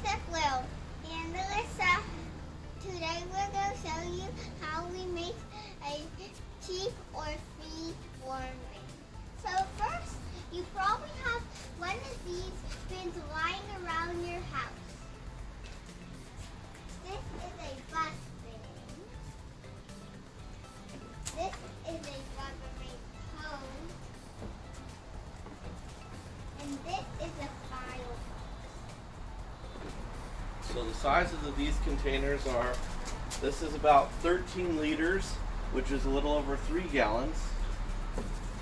Alyssa Will and Alyssa. Today we're going to show you how we make a cheap or free worm bin. So first, you probably have one of these bins lying around your house. This is a bus bin. This is a rubber hose. And this is a file box. So the sizes of these containers are, this is about 13 liters, which is a little over 3 gallons.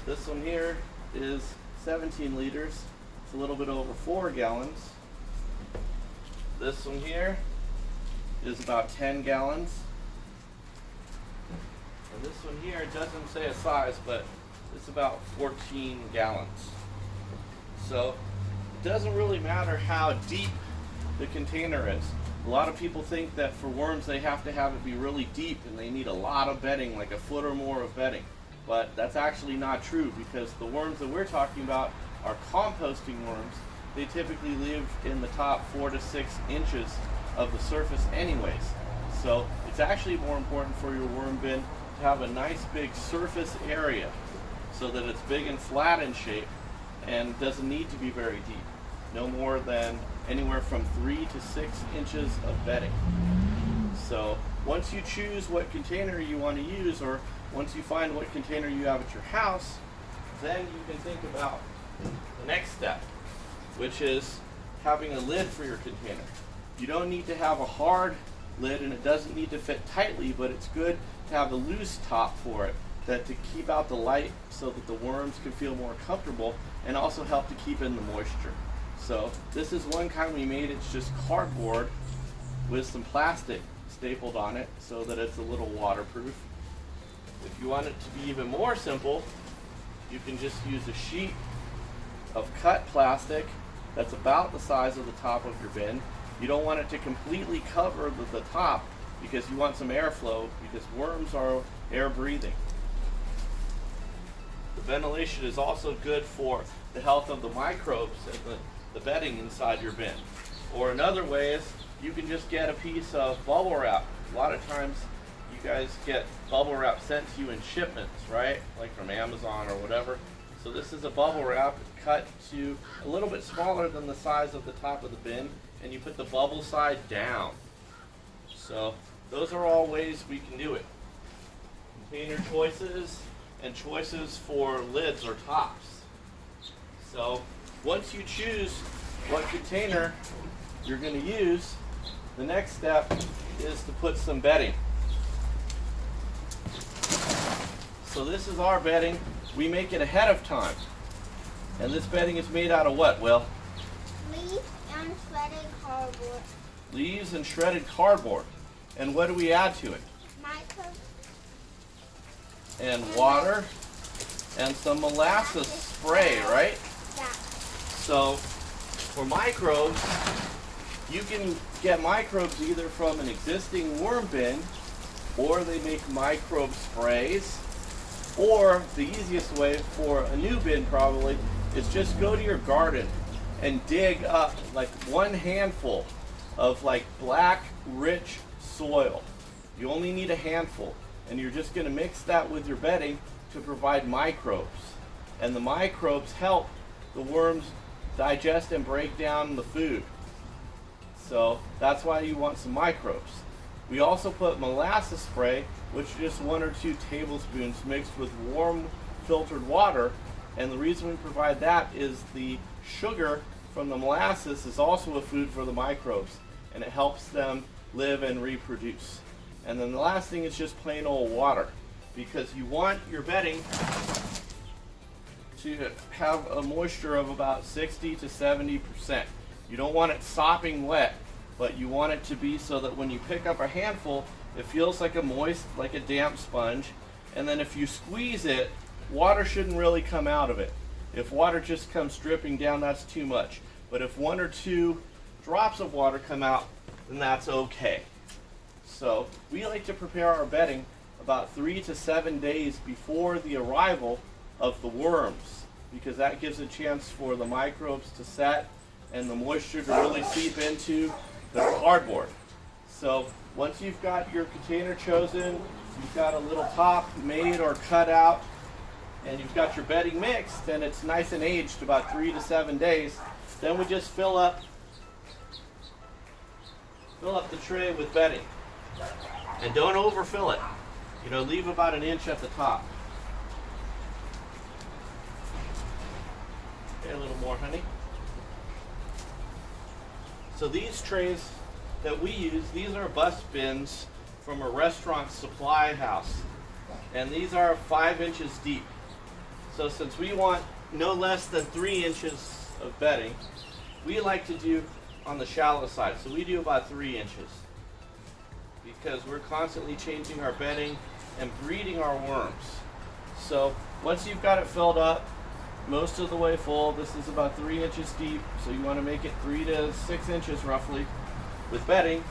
This one here is 17 liters. It's a little bit over 4 gallons. This one here is about 10 gallons. And this one here, it doesn't say a size, but it's about 14 gallons. So it doesn't really matter how deep the container is. A lot of people think that for worms they have to have it be really deep and they need a lot of bedding, like a foot or more of bedding. But that's actually not true, because the worms that we're talking about are composting worms. They typically live in the top 4 to 6 inches of the surface anyways. So it's actually more important for your worm bin to have a nice big surface area so that it's big and flat in shape and doesn't need to be very deep. No more than anywhere from 3 to 6 inches of bedding. So once you choose what container you want to use, or once you find what container you have at your house, then you can think about the next step, which is having a lid for your container. You don't need to have a hard lid, and it doesn't need to fit tightly, but it's good to have a loose top for it, that to keep out the light so that the worms can feel more comfortable and also help to keep in the moisture. So this is one kind we made. It's just cardboard with some plastic stapled on it so that it's a little waterproof. If you want it to be even more simple, you can just use a sheet of cut plastic that's about the size of the top of your bin. You don't want it to completely cover the top, because you want some airflow, because worms are air breathing. The ventilation is also good for the health of the microbes and the bedding inside your bin. Or another way is you can just get a piece of bubble wrap. A lot of times you guys get bubble wrap sent to you in shipments, right? Like from Amazon or whatever. So this is a bubble wrap cut to a little bit smaller than the size of the top of the bin, and you put the bubble side down. So those are all ways we can do it. Container choices and choices for lids or tops. So once you choose what container you're going to use, the next step is to put some bedding. So this is our bedding. We make it ahead of time. And this bedding is made out of what, Will? Leaves and shredded cardboard. Leaves and shredded cardboard. And what do we add to it? Microbes. And water and some molasses spray, right? Yeah. So for microbes, you can get microbes either from an existing worm bin, or they make microbe sprays, or the easiest way for a new bin probably is just go to your garden and dig up like one handful of like black, rich soil. You only need a handful, and you're just going to mix that with your bedding to provide microbes. And the microbes help the worms digest and break down the food. So that's why you want some microbes. We also put molasses spray, which is just 1 or 2 tablespoons mixed with warm filtered water. And the reason we provide that is the sugar from the molasses is also a food for the microbes, and it helps them live and reproduce. And then the last thing is just plain old water, because you want your bedding to have a moisture of about 60 to 70%. You don't want it sopping wet, but you want it to be so that when you pick up a handful, it feels like a moist, like a damp sponge. And then if you squeeze it, water shouldn't really come out of it. If water just comes dripping down, that's too much. But if 1 or 2 drops of water come out, then that's okay. So we like to prepare our bedding about 3 to 7 days before the arrival of the worms, because that gives a chance for the microbes to set and the moisture to really seep into they're cardboard. So once you've got your container chosen, you've got a little top made or cut out, and you've got your bedding mixed, and it's nice and aged about 3 to 7 days, then we just fill up the tray with bedding. And don't overfill it. You know, leave about 1 inch at the top. Okay, a little more, honey. So these trays that we use, these are bus bins from a restaurant supply house. And these are 5 inches deep. So since we want no less than 3 inches of bedding, we like to do on the shallow side. So we do about 3 inches, because we're constantly changing our bedding and breeding our worms. So once you've got it filled up most of the way full, this is about 3 inches deep, so you want to make it 3 to 6 inches roughly with bedding.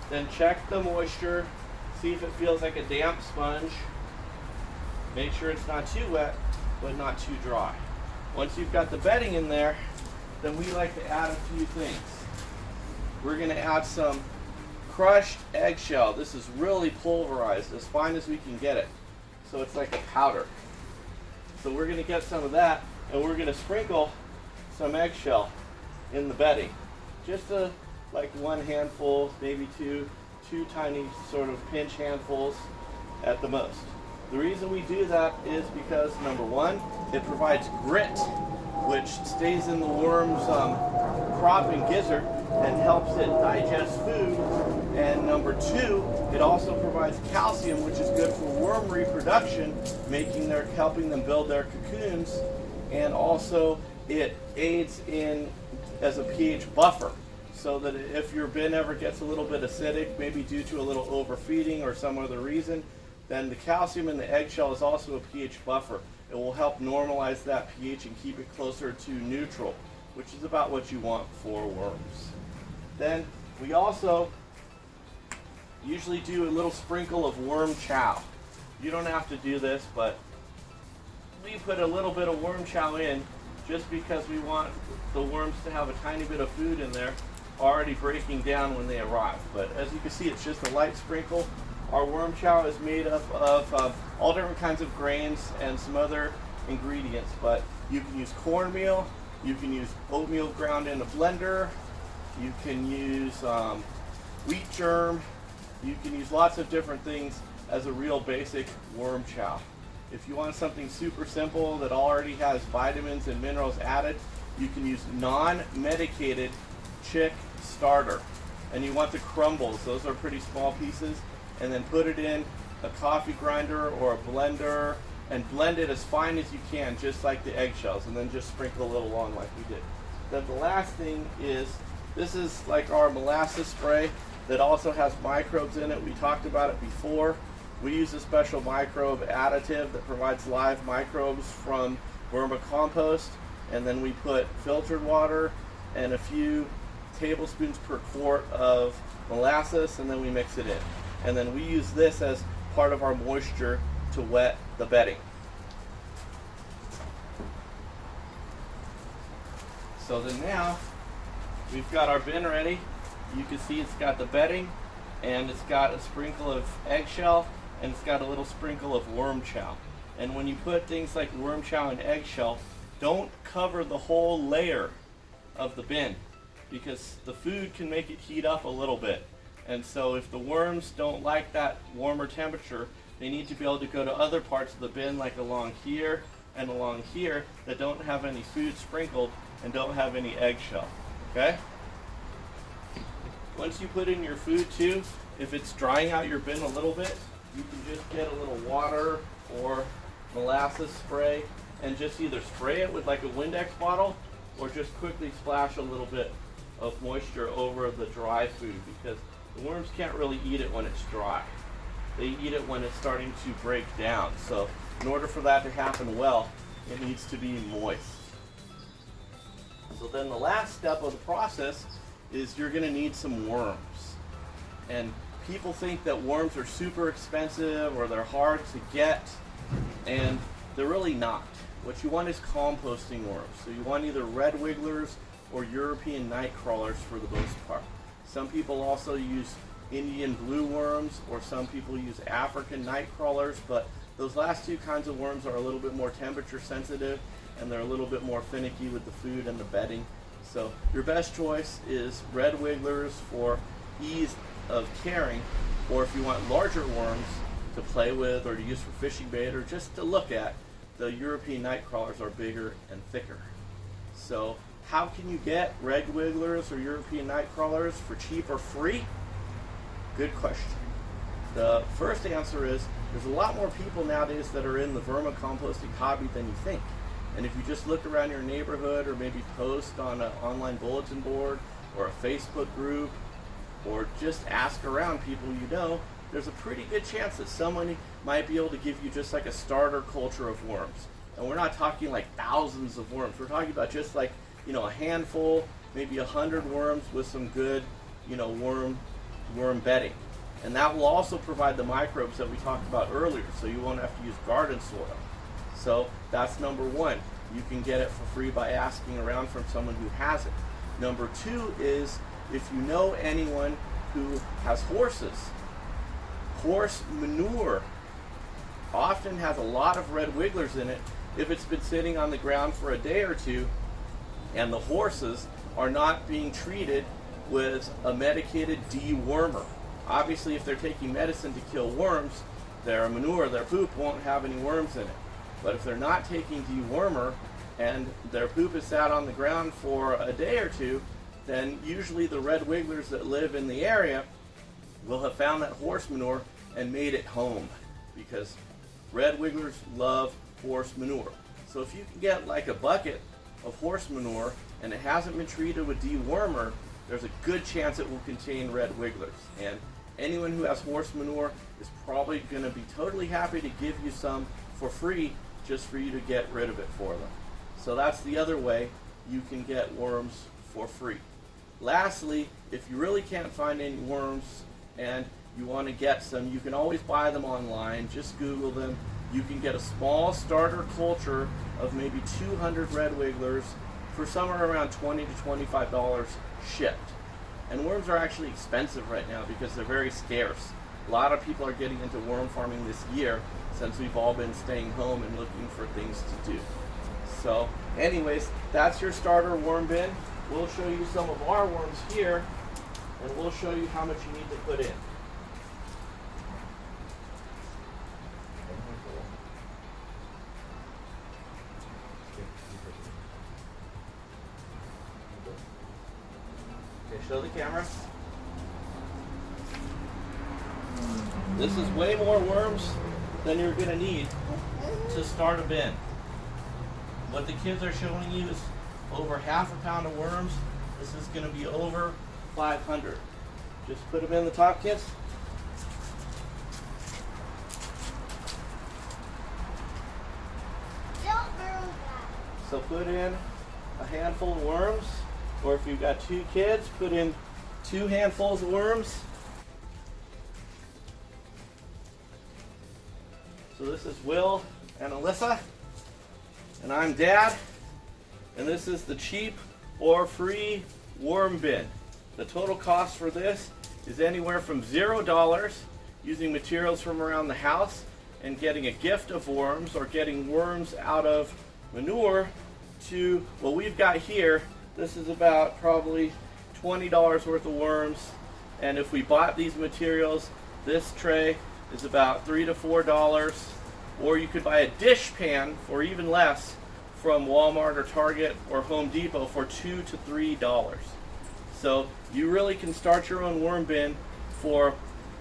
Then check the moisture, see if it feels like a damp sponge. Make sure it's not too wet but not too dry. Once you've got the bedding in there, then we like to add a few things. We're going to add some crushed eggshell. This is really pulverized, as fine as we can get it. So it's like a powder. So we're going to get some of that, and we're going to sprinkle some eggshell in the bedding. Just like 1 handful, maybe two tiny sort of pinch handfuls at the most. The reason we do that is because, number one, it provides grit, which stays in the worm's crop and gizzard and helps it digest food. And number two, it also provides calcium, which is good for worm reproduction, helping them build their cocoons. And also it aids as a pH buffer, so that if your bin ever gets a little bit acidic, maybe due to a little overfeeding or some other reason, then the calcium in the eggshell is also a pH buffer. It will help normalize that pH and keep it closer to neutral, which is about what you want for worms. Then we also usually do a little sprinkle of worm chow. You don't have to do this, but we put a little bit of worm chow in just because we want the worms to have a tiny bit of food in there already breaking down when they arrive. But as you can see, it's just a light sprinkle. Our worm chow is made up of all different kinds of grains and some other ingredients, but you can use cornmeal, you can use oatmeal ground in a blender, you can use wheat germ, you can use lots of different things as a real basic worm chow. If you want something super simple that already has vitamins and minerals added, you can use non-medicated chick starter. And you want the crumbles, those are pretty small pieces, and then put it in a coffee grinder or a blender and blend it as fine as you can, just like the eggshells, and then just sprinkle a little on like we did. Then the last thing is, this is like our molasses spray that also has microbes in it. We talked about it before. We use a special microbe additive that provides live microbes from vermicompost, and then we put filtered water and a few tablespoons per quart of molasses, and then we mix it in. And then we use this as part of our moisture to wet the bedding. So then now we've got our bin ready. You can see it's got the bedding, and it's got a sprinkle of eggshell, and it's got a little sprinkle of worm chow. And when you put things like worm chow and eggshell, don't cover the whole layer of the bin, because the food can make it heat up a little bit. And so if the worms don't like that warmer temperature, they need to be able to go to other parts of the bin, like along here and along here, that don't have any food sprinkled and don't have any eggshell. Okay? Once you put in your food too, if it's drying out your bin a little bit, you can just get a little water or molasses spray and just either spray it with like a Windex bottle or just quickly splash a little bit of moisture over the dry food, because the worms can't really eat it when it's dry. They eat it when it's starting to break down. So in order for that to happen well, it needs to be moist. So then the last step of the process is you're going to need some worms. And people think that worms are super expensive or they're hard to get, and they're really not. What you want is composting worms. So you want either red wigglers or European night crawlers for the most part. Some people also use Indian blue worms, or some people use African night crawlers, but those last two kinds of worms are a little bit more temperature sensitive, and they're a little bit more finicky with the food and the bedding. So your best choice is red wigglers for ease of caring, or if you want larger worms to play with or to use for fishing bait or just to look at, the European night crawlers are bigger and thicker. So how can you get red wigglers or European night crawlers for cheap or free? Good question. The first answer is there's a lot more people nowadays that are in the vermicomposting hobby than you think. And if you just look around your neighborhood or maybe post on an online bulletin board or a Facebook group or just ask around people you know, there's a pretty good chance that someone might be able to give you just like a starter culture of worms. And we're not talking like thousands of worms. We're talking about just like, a handful, maybe 100 worms with some good, worm bedding. And that will also provide the microbes that we talked about earlier, so you won't have to use garden soil. So that's number one. You can get it for free by asking around from someone who has it. Number two is if you know anyone who has horses. Horse manure often has a lot of red wigglers in it if it's been sitting on the ground for a day or two and the horses are not being treated with a medicated dewormer. Obviously, if they're taking medicine to kill worms, their manure, their poop won't have any worms in it. But if they're not taking dewormer and their poop is sat on the ground for a day or two, then usually the red wigglers that live in the area will have found that horse manure and made it home, because red wigglers love horse manure. So if you can get like a bucket of horse manure and it hasn't been treated with dewormer, there's a good chance it will contain red wigglers. And anyone who has horse manure is probably going to be totally happy to give you some for free just for you to get rid of it for them. So that's the other way you can get worms for free. Lastly, if you really can't find any worms and you want to get some, you can always buy them online. Just Google them. You can get a small starter culture of maybe 200 red wigglers for somewhere around $20 to $25 shipped. And worms are actually expensive right now because they're very scarce. A lot of people are getting into worm farming this year since we've all been staying home and looking for things to do. So anyways, that's your starter worm bin. We'll show you some of our worms here, and we'll show you how much you need to put in. Okay, show the camera. This is way more worms than you're going to need to start a bin. What the kids are showing you is over half a pound of worms. This is going to be over 500. Just put them in the top, kids. Don't burn that. So put in a handful of worms, or if you've got 2 kids, put in 2 handfuls of worms. So this is Will and Alyssa, and I'm Dad, and this is the cheap or free worm bin. The total cost for this is anywhere from $0, using materials from around the house and getting a gift of worms or getting worms out of manure, to what we've got here. This is about probably $20 worth of worms, and if we bought these materials, this tray is about $3 to $4, or you could buy a dish pan for even less from Walmart or Target or Home Depot for $2 to $3. So you really can start your own worm bin for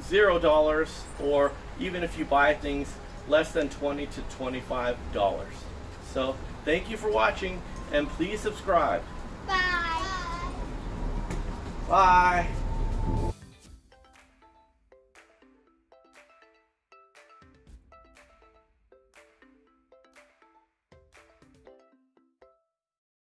$0, or even if you buy things less than $20 to $25. So thank you for watching, and please subscribe. Bye. Bye.